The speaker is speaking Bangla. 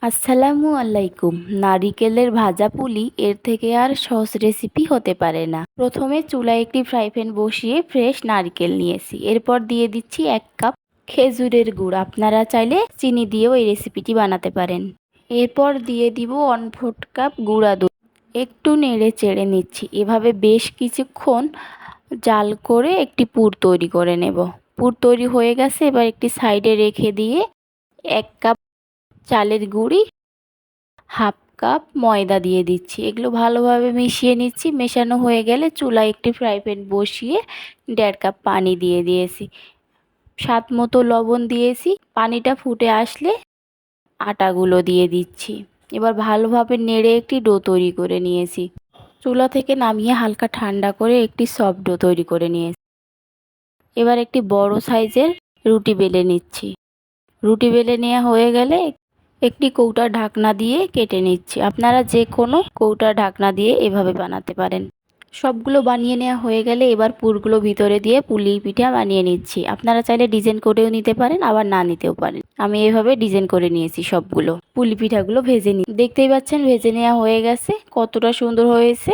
আসসালামু আলাইকুম। নারিকেলের ভাজা পুলি এর থেকে আর সহজ রেসিপি হতে পারে না। প্রথমে চুলায় একটি ফ্রাই প্যান বসিয়ে ফ্রেশ নারকেল নিয়েছি। এরপর দিয়ে দিচ্ছি 1 কাপ খেজুরের গুড়। আপনারা চাইলে চিনি দিয়েও এই রেসিপিটি বানাতে পারেন। এরপর দিয়ে দিব 1/4 কাপ গুঁড়া দুধ। একটু নেড়ে চেড়ে নিচ্ছি। এভাবে বেশ কিছুক্ষণ জাল করে একটি পুর তৈরি করে নেব। পুর তৈরি হয়ে গেছে, এবার একটি সাইডে রেখে দিয়ে 1 কাপ চালের গুঁড়ি, 1/2 কাপ ময়দা দিয়ে দিচ্ছি। এগুলো ভালোভাবে মিশিয়ে নিচ্ছি। মেশানো হয়ে গেলে চুলায় একটি ফ্রাই প্যান বসিয়ে 1.5 কাপ পানি দিয়ে দিয়েছি। স্বাদ মতো লবণ দিয়েছি। পানিটা ফুটে আসলে আটাগুলো দিয়ে দিচ্ছি। এবার ভালোভাবে নেড়ে একটি ডো তৈরি করে নিয়েছি। চুলা থেকে নামিয়ে হালকা ঠান্ডা করে একটি সফট ডো তৈরি করে নিয়েছি। এবার একটি বড় সাইজের রুটি বেলে নিচ্ছি। রুটি বেলে নেওয়া হয়ে গেলে একটি কৌটার ঢাকনা দিয়ে কেটে নিচ্ছি। আপনারা যে কোনো কৌটার ঢাকনা দিয়ে এভাবে বানাতে পারেন। সবগুলো বানিয়ে নেওয়া হয়ে গেলে এবার পুরগুলো ভিতরে দিয়ে পুলি পিঠা বানিয়ে নিচ্ছি। আপনারা চাইলে ডিজাইন করেও নিতে পারেন, আবার না নিতেও পারেন। আমি এভাবে ডিজাইন করে নিয়েছি সবগুলো। পুলি পিঠাগুলো ভেজে দেখতেই পাচ্ছেন ভেজে নেওয়া হয়ে গেছে, কতটা সুন্দর হয়েছে।